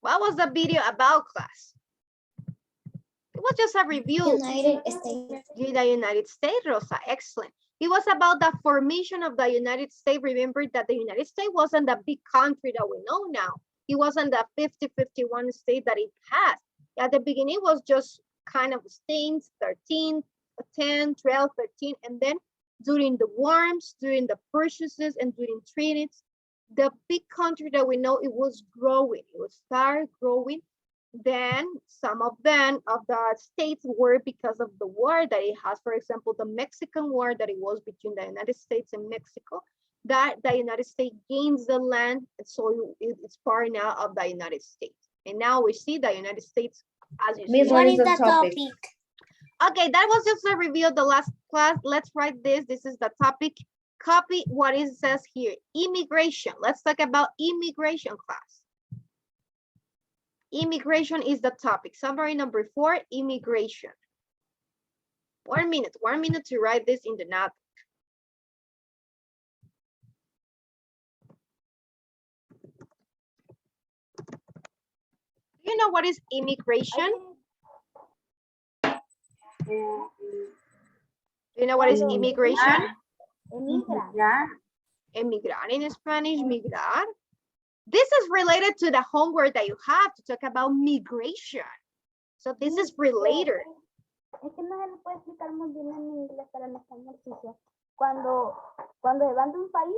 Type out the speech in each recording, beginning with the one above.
What was the video about, class? It was just a review. United States. The United States, Rosa, excellent. It was about the formation of the United States. Remember that the United States wasn't the big country that we know now. It wasn't the 51 state that it has. At the beginning, it was just kind of states, 13, 10, 12, 13, and then during the wars, during the purchases, and during treaties, the big country that we know, it was growing. It would start growing. Then some of them of the states were because of the war that it has. For example, the Mexican War that it was between the United States and Mexico, that the United States gains the land, and so it's part now of the United States. And now we see the United States as you see. What is the topic? Okay, that was just a review of the last class. Let's write this. This is the topic. Copy what it says here. Immigration. Let's talk about immigration, class. Immigration is the topic. Summary number 4, immigration. 1 minute to write this in the notebook. Do you know what is immigration? Do you know what is immigration? Emigrar in Spanish, migrar. This is related to the homework that you have to talk about migration. So this is related. Es que no se lo puede explicar muy bien en inglés, pero en español sí. Cuando se van de un país,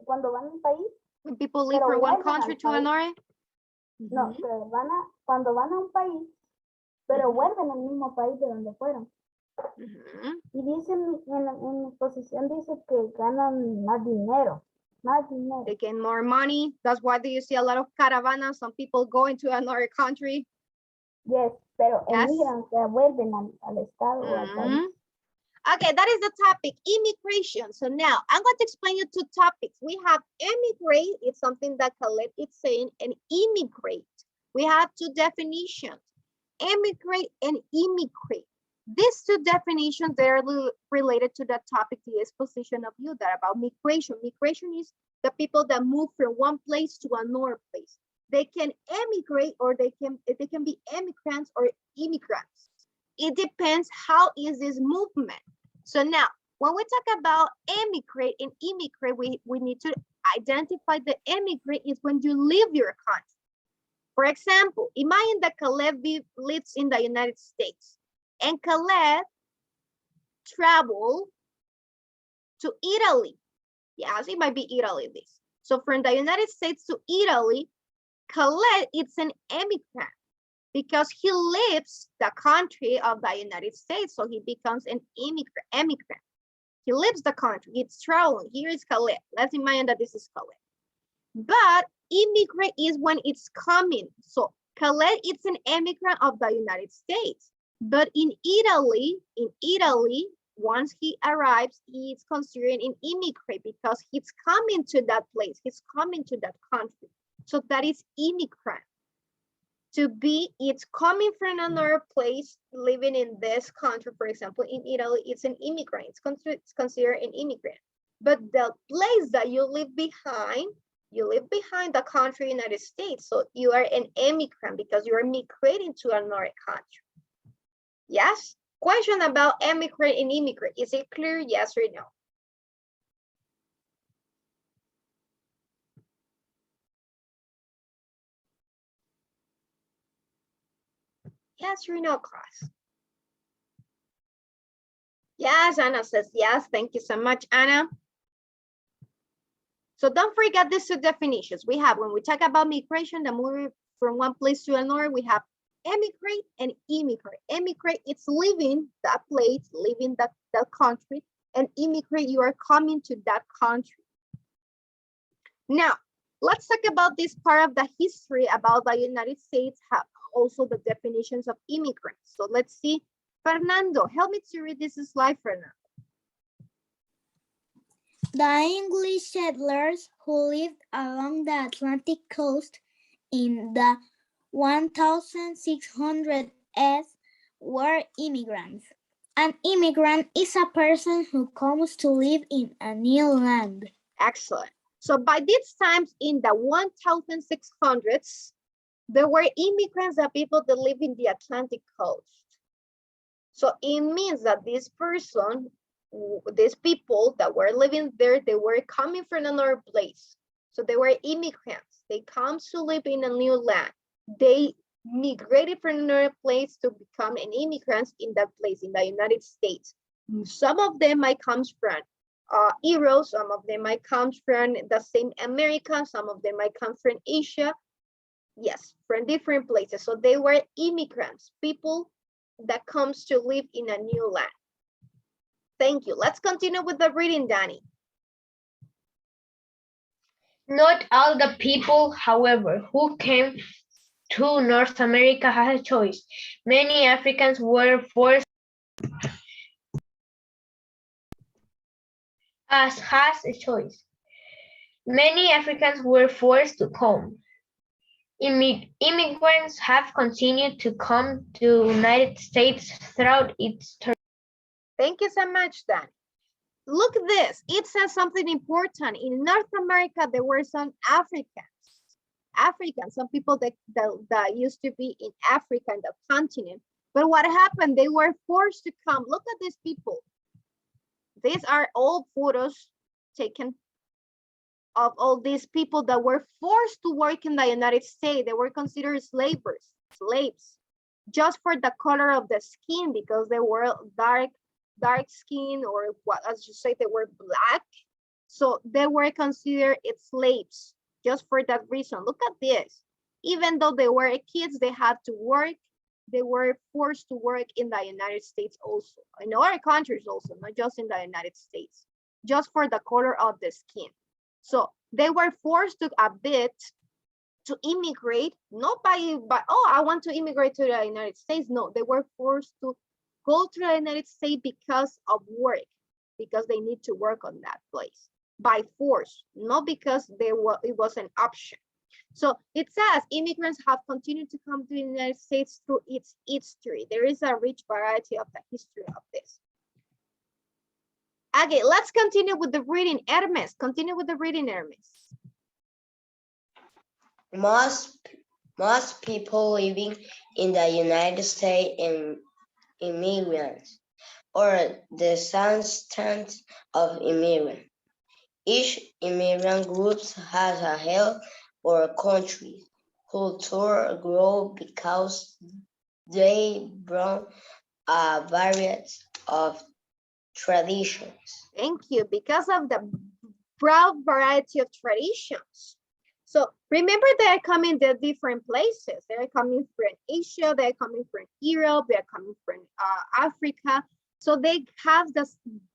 cuando van a un país. When people leave from one country to another. No, cuando van a un país, pero vuelven al mismo país de donde fueron. Y dicen, en la exposición dice que ganan más dinero. They get more money. That's why do you see a lot of caravanas, some people going to another country. Yes, pero emigran, que vuelven al estado o al país. Okay, that is the topic, immigration. So now I'm going to explain you 2 topics. We have emigrate, it's something that Caleb is saying, and immigrate. We have 2 definitions, emigrate and immigrate. These 2 definitions, they're related to the topic, the exposition of you, that about migration. Migration is the people that move from one place to another place. They can emigrate, or they can be emigrants or immigrants. It depends how is this movement. So now, when we talk about emigrate and immigrate, we need to identify the emigrate is when you leave your country. For example, imagine that Caleb lives in the United States, and Caleb traveled to Italy. Yes, it might be Italy this. So from the United States to Italy, Caleb is an immigrant because he leaves the country of the United States, so he becomes an immigrant. He leaves the country, he's traveling. Here is Caleb. Let's imagine that this is Caleb. But immigrant is when it's coming. So Caleb is an immigrant of the United States. But in Italy, once he arrives, he is considered an immigrant because he's coming to that place. He's coming to that country. So that is immigrant. To be, it's coming from another place, living in this country, for example, in Italy, it's an immigrant. It's considered an immigrant. But the place that you live behind the country, United States. So you are an immigrant because you are migrating to another country. Yes? Question about emigrant and immigrant. Is it clear? Yes or no? Yes or no, class? Yes, Anna says yes. Thank you so much, Anna. So don't forget these 2 definitions. We have, when we talk about migration, the moving from one place to another, we have emigrate and immigrate. Emigrate, it's leaving that place, leaving that country, and immigrate, you are coming to that country. Now, let's talk about this part of the history about the United States, also the definitions of immigrants. So let's see. Fernando, help me to read this slide, Fernando. The English settlers who lived along the Atlantic coast in the 1600s were immigrants. An immigrant is a person who comes to live in a new land. Excellent. So by these times in the 1600s, there were immigrants, the people that live in the Atlantic coast. So it means that this person, these people that were living there, they were coming from another place. So they were immigrants. They come to live in a new land. They migrated from another place to become an immigrant in that place, in the United States. Some of them might come from Europe, some of them might come from the same America, some of them might come from Asia. Yes, from different places. So they were immigrants, people that comes to live in a new land. Thank you. Let's continue with the reading, Danny. Not all the people, however, who came to North America had a choice. Many Africans were forced has a choice. Many Africans were forced to come. Immigrants have continued to come to the United States throughout its history. Thank you so much, Dan. Look at this. It says something important. In North America, there were some Africans, some people that used to be in Africa, in the continent. But what happened? They were forced to come. Look at these people. These are all photos taken of all these people that were forced to work in the United States. They were considered slaves, just for the color of the skin, because they were dark skin, or what, as you say, they were black. So they were considered slaves just for that reason. Look at this. Even though they were kids, they had to work. They were forced to work in the United States also, in other countries also, not just in the United States, just for the color of the skin. So they were forced to immigrate, not by oh, I want to immigrate to the United States. No, they were forced to go to the United States because of work, because they need to work on that place by force, not because it was an option. So it says immigrants have continued to come to the United States through its history. There is a rich variety of the history of this. Okay, let's continue with the reading. Hermes, continue with the reading, Hermes. Most people living in the United States are immigrants, or descendants of immigrants. Each immigrant group has a health or a country culture grow because they bring a variety of traditions. Thank you. Because of the broad variety of traditions. So remember, they're coming to different places. They're coming from Asia, they're coming from Europe, they're coming from Africa. So they have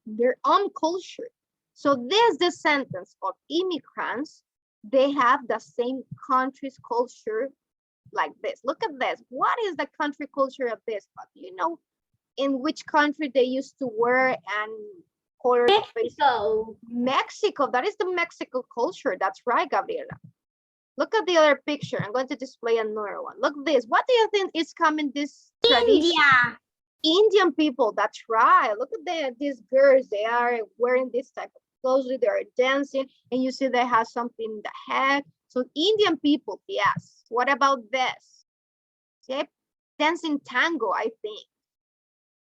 their own culture. So these descendants of immigrants, they have the same country's culture like this. Look at this. What is the country culture of this? Do you know in which country they used to wear and color the face? Mexico. That is the Mexico culture. That's right, Gabriela. Look at the other picture. I'm going to display another one. Look at this. What do you think is coming this tradition? India. Indian people. That's right. Look at these girls. They are wearing this type of clothes. They are dancing, and you see they have something in the head. So Indian people, yes. What about this? Okay, dancing tango, I think.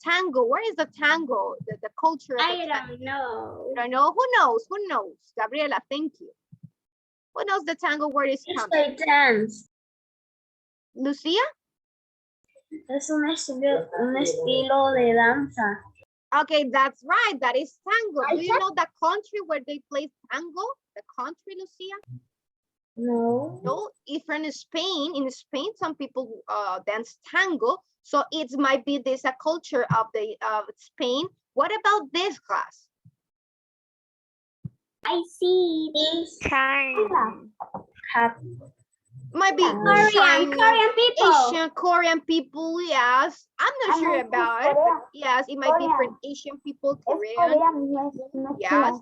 Tango, where is the tango? The culture of the tango? Don't know. You don't know? Who knows? Who knows? Gabriela, thank you. Who knows the tango word is coming? Dance. Lucia? Es un estilo de danza. Okay, that's right. That is tango. Do you know the country where they play tango? The country, Lucia? No. No, if from Spain, in Spain, some people dance tango. So it might be this a culture of Spain. What about this class? I see this China. Might be Korean people. Asian, Korean people, yes. I'm not sure about it, but yes, it might be from Asian people, Korean. Yes,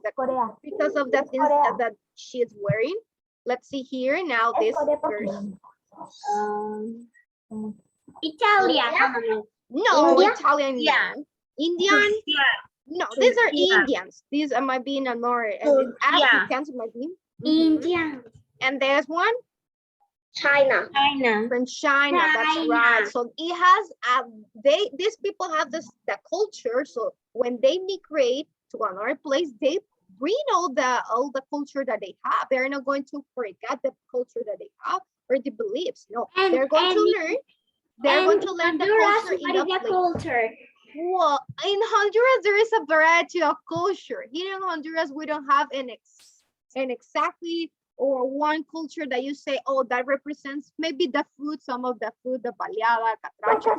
because of the things that she's wearing. Let's see here now. This person. Italian. No, India? Italian. Yeah. Indian. No, these are Indians. These might be in another. Africans might be. India. And there's one China. from China. That's right. So it has these people have the culture. So when they migrate to another place, they bring all the culture that they have. They're not going to forget the culture that they have or the beliefs. No, they're going to learn. They're going to learn the culture in the place. Culture. Well, in Honduras, there is a variety of culture. Here in Honduras, we don't have an exactly or one culture that you say, oh, that represents maybe the food, some of the food, the baleada, catracho,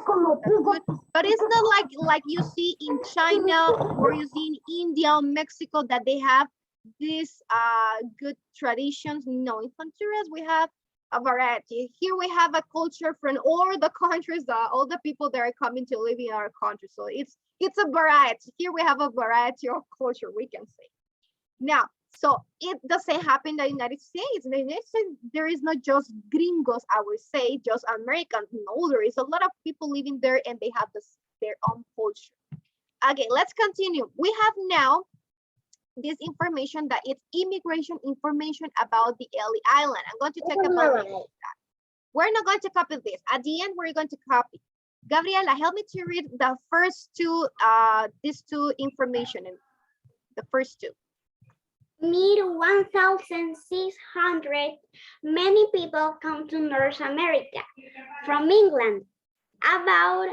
but it's not like you see in China or you see in India or Mexico that they have these good traditions. No, in Honduras, we have a variety. Here we have a culture from all the countries, all the people that are coming to live in our country. So it's a variety. Here we have a variety of culture, we can say. Now, so it doesn't happen in the United States. In the United States, there is not just gringos, I would say, just Americans. No, there is a lot of people living there and they have their own culture. Okay, let's continue. We have now this information that it's immigration information about the Ellis Island. I'm going to talk about that. We're not going to copy this. At the end, we're going to copy. Gabriela, help me to read the first two, these two information, the first two. Mid-1600, many people come to North America from England. About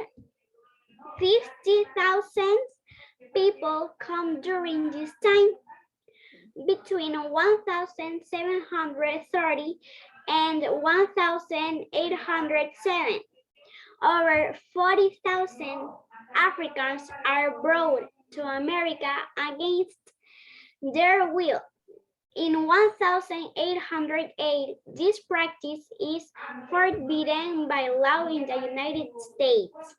50,000 people come during this time. Between 1730 and 1807, over 40,000 Africans are brought to America against their will. In 1808, this practice is forbidden by law in the United States.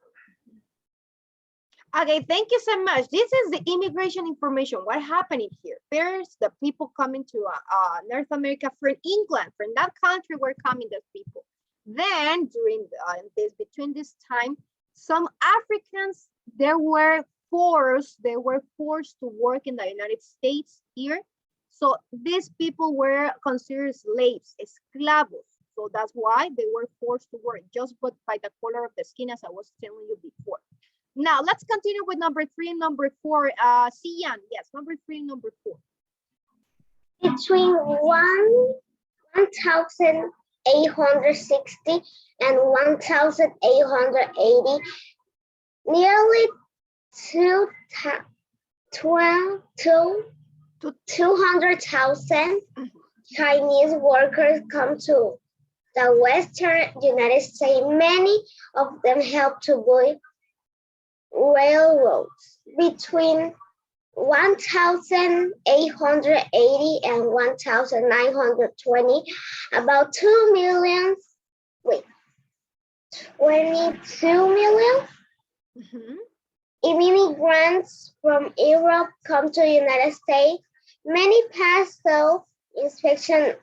Okay, thank you so much. This is the immigration information. What happening here? There's the people coming to North America from England, from that country were coming those people. Then during between this time, some Africans, they were forced to work in the United States here. So these people were considered slaves, esclavos. So that's why they were forced to work just by the color of the skin, as I was telling you before. Now let's continue with number 3 and number 4. Sian, yes, number 3 and number 4. Between 1860 and 1880, nearly 200,000 Chinese workers come to the Western United States. Many of them helped to build railroads. Between 1880 and 1920, about 22 million immigrants from Europe come to the United States. Many pass through inspection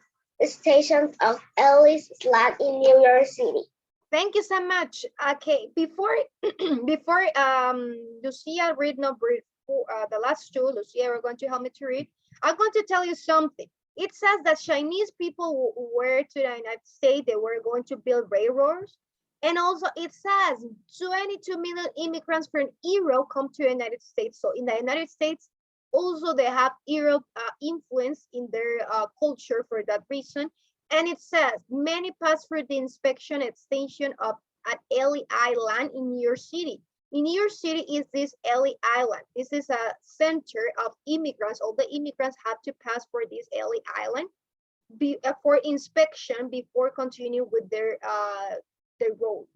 stations of Ellis Island in New York City. Thank you so much. Okay, before Lucia read number 4, the last two, Lucia, we're going to help me to read. I'm going to tell you something. It says that Chinese people were to the United States, they were going to build railroads. And also it says 22 million immigrants from Europe come to the United States. So in the United States, also they have Europe influence in their culture for that reason. And it says many pass through the inspection station at Ellis Island in New York City. In New York City is this Ellis Island. This is a center of immigrants. All the immigrants have to pass for this Ellis Island for inspection before continue with their road.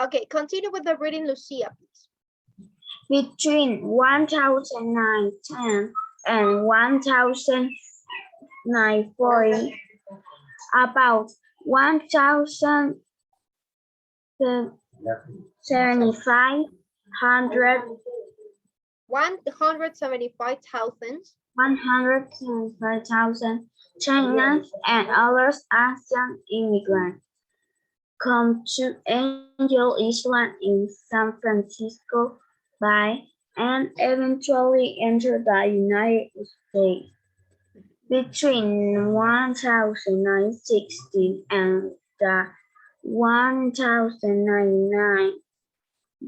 Okay, continue with the reading, Lucia, please. Between 1910 and 1940, about 175,000 Chinese and other Asian immigrants come to Angel Island in San Francisco Bay and eventually enter the United States. Between 1960 and the 1099,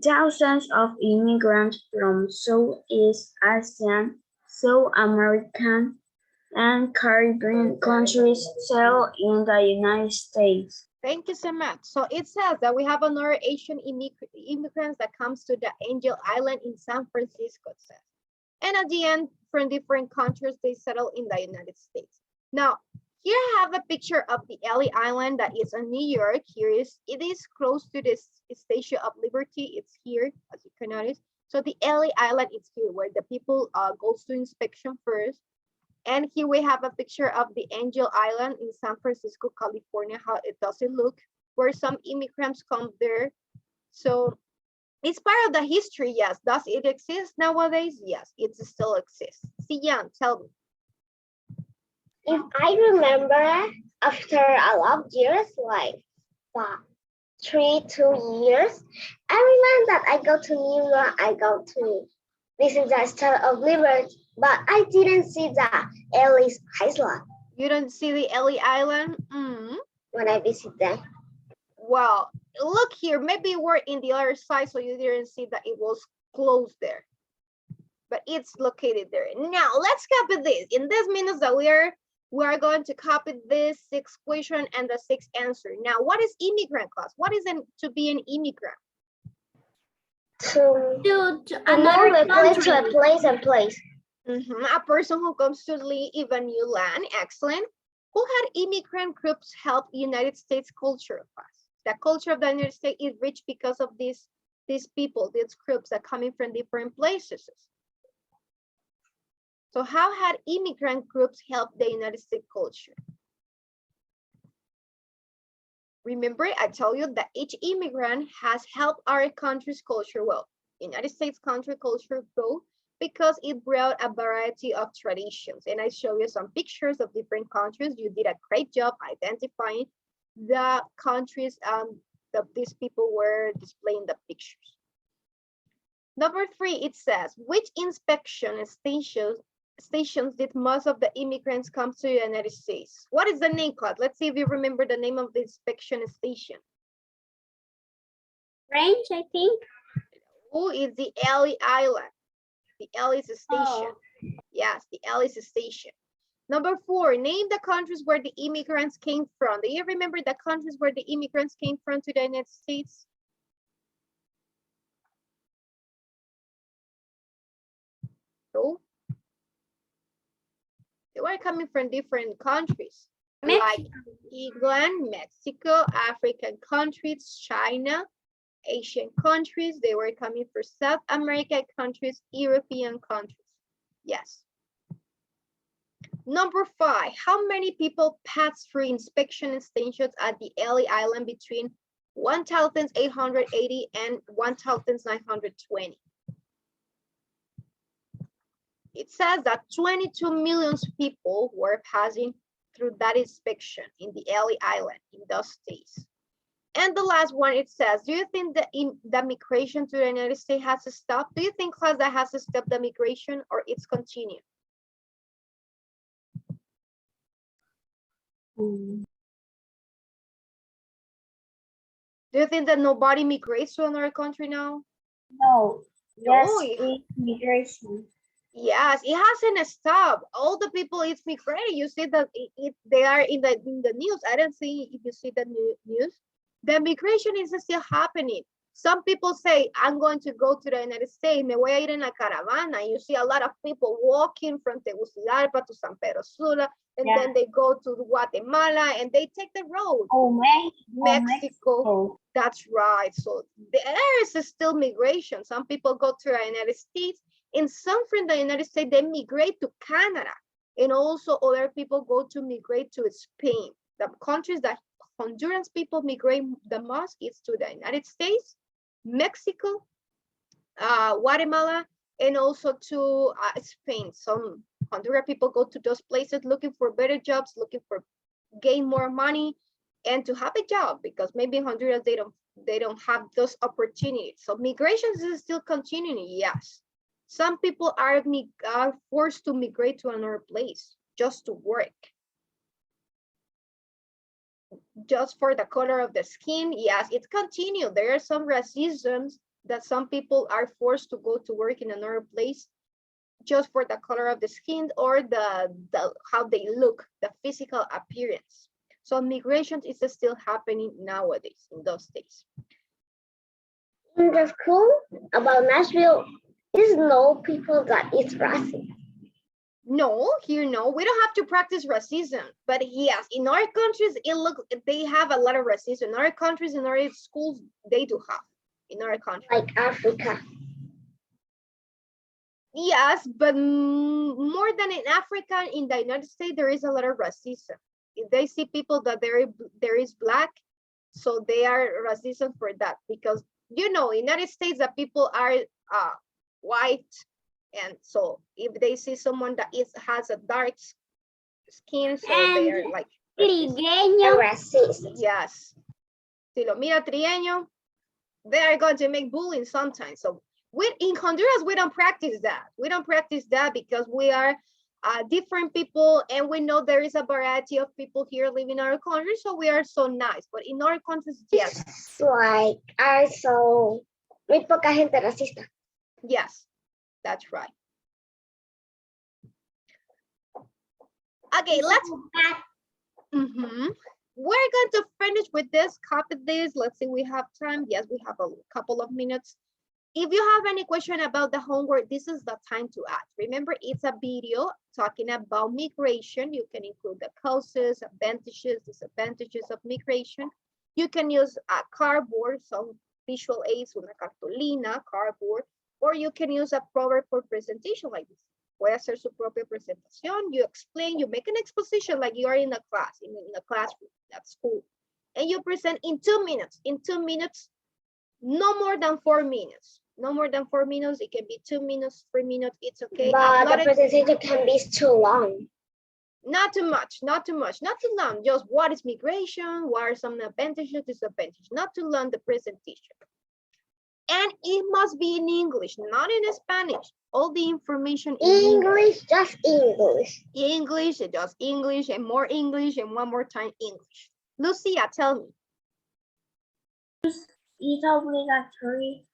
thousands of immigrants from Southeast Asian, South American, and Caribbean countries settled in the United States. Thank you so much. So it says that we have another Asian immigrants that comes to the Angel Island in San Francisco, it says. And at the end, from different countries, they settle in the United States. Now, here I have a picture of the Ellis Island that is in New York. It is close to this Statue of Liberty. It's here, as you can notice. So the Ellis Island is here, where the people goes to inspection first. And here we have a picture of the Angel Island in San Francisco, California, how it doesn't look, where some immigrants come there. So it's part of the history, yes. Does it exist nowadays? Yes, it still exists. Siyan, tell me. If I remember, after a lot of years, like 2 years, I remember that I go to New York, I go to visit the Statue of Liberty, but I didn't see the Ellis Island. You don't see the Ellis Island? When I visit them. Well, look here, maybe we're in the other side, so you didn't see that it was closed there. But it's located there. Now, let's copy this. In this minutes that we are going to copy this 6th question and the 6th answer. Now, what is immigrant class? What is to be an immigrant? To another move a place to a country. place and place. A person who comes to live a new land. Excellent. Who had immigrant groups help United States culture class? The culture of the United States is rich because of these people, these groups that coming from different places. So how had immigrant groups helped the United States culture? Remember, I told you that each immigrant has helped our country's culture well. United States country culture grow because it brought a variety of traditions. And I show you some pictures of different countries. You did a great job identifying the countries that these people were displaying the pictures. Number 3, it says, which inspection stations did most of the immigrants come to the United States? What is the name, Claude? Let's see if you remember the name of the inspection station. Range, I think. Who is the Ellis Island? The Ellis Station. Yes, the Ellis Station. Number 4, name the countries where the immigrants came from. Do you remember the countries where the immigrants came from to the United States? No. They were coming from different countries, like England, Mexico, African countries, China, Asian countries. They were coming from South American countries, European countries. Yes. Number 5, how many people passed through inspection stations at the Ellis Island between 1880 and 1920? It says that 22 million people were passing through that inspection in the Ellis Island in those days. And the last one, it says, do you think that the migration to the United States has to stop? Do you think, class, that has to stop the migration or it's continued? Do you think that nobody migrates to another country now? No. Yes, No, it's migration. Yes, it hasn't stopped. All the people is migrating. You see that they are in the news. I don't see if you see the news. The migration is still happening. Some people say, I'm going to go to the United States, me voy a ir en la caravana. You see a lot of people walking from Tegucigalpa to San Pedro Sula, and then they go to Guatemala and they take the road. Mexico. That's right. So there is still migration. Some people go to the United States, and some from the United States, they migrate to Canada. And also other people go to migrate to Spain. The countries that Honduran people migrate the most is to the United States, Mexico, Guatemala, and also to Spain. Some Honduran people go to those places looking for better jobs, looking for gain more money, and to have a job, because maybe in Honduras they don't have those opportunities. So migration is still continuing. Yes, some people are forced to migrate to another place. just to work. Just for the color of the skin, yes, it's continued. There are some racisms that some people are forced to go to work in another place just for the color of the skin or the how they look, the physical appearance. So migration is still happening nowadays in those days. In the school about Nashville, there's no people that is racist. No, here no, we don't have to practice racism, but yes, in our countries, they have a lot of racism. In our countries, in our schools, they do have, in our country. Like Africa. Yes, but more than in Africa, in the United States, there is a lot of racism. If they see people that there is black, so they are racism for that, because you know, in the United States, the people are white, and so if they see someone that has a dark skin, so they are like Racist. yes. Si lo mira trigueño, they are going to make bullying sometimes. So in Honduras, we don't practice that. We don't practice that because we are different people, and we know there is a variety of people here living in our country, so we are so nice. But in our countries, yes. It's like also muy poca gente racista. Yes, that's right. Okay, let's. We're going to finish with this, copy this. Let's see, we have time. Yes, we have a couple of minutes. If you have any question about the homework, this is the time to ask. Remember, it's a video talking about migration. You can include the causes, advantages, disadvantages of migration. You can use a cardboard, some visual aids, una cartulina, cardboard, or you can use a PowerPoint presentation like this. Puede hacer su propia presentación. You explain, you make an exposition like you are in a class, in a classroom at school. And you present in 2 minutes. In 2 minutes, no more than 4 minutes. No more than 4 minutes. It can be 2 minutes, 3 minutes. It's okay. But the presentation can be too long. Not too much, not too much, not too long. Just what is migration? What are some advantages, disadvantages? Not too long, the presentation. And it must be in English, not in Spanish. All the information in English, just English. English, just English, and more English, and one more time English. Lucia, tell me. It's obligatory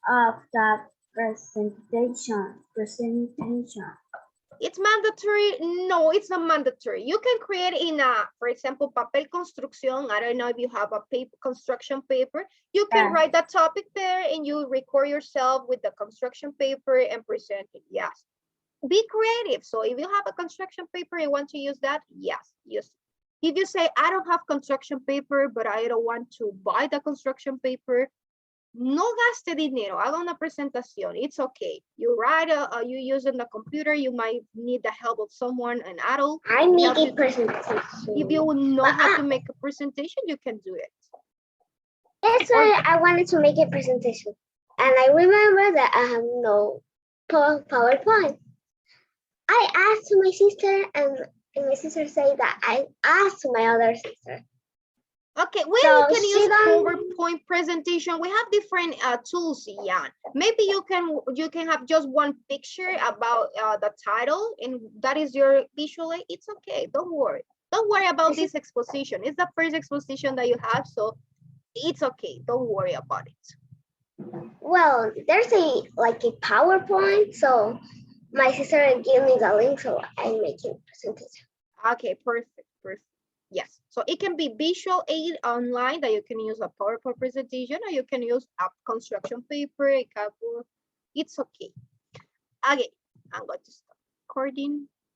of the presentation. It's mandatory? No, it's not mandatory. You can create in a, for example, papel construcción. I don't know if you have a paper, construction paper. You can write that topic there and you record yourself with the construction paper and present it. Yes. Be creative. So if you have a construction paper and want to use that, yes, use it. If you say, I don't have construction paper, but I don't want to buy the construction paper, no gaste dinero, haga una presentación. It's okay. You write, you use in the computer, you might need the help of someone, an adult. I make a presentation. If you know how to make a presentation, you can do it. That's why I wanted to make a presentation. And I remember that I have no PowerPoint. I asked my sister, and my sister said that I asked my other sister. Okay, well, you can use PowerPoint presentation. We have different tools, Jan. Maybe you can have just one picture about the title, and that is your visual aid. It's okay. Don't worry. Don't worry about this exposition. It's the first exposition that you have, so it's okay. Don't worry about it. Well, there's a PowerPoint, so my sister gave me the link, so I'm making a presentation. Okay, perfect. Yes, so it can be visual aid online that you can use a PowerPoint presentation, or you can use a construction paper, a cardboard. It's okay. Okay, I'm going to stop recording.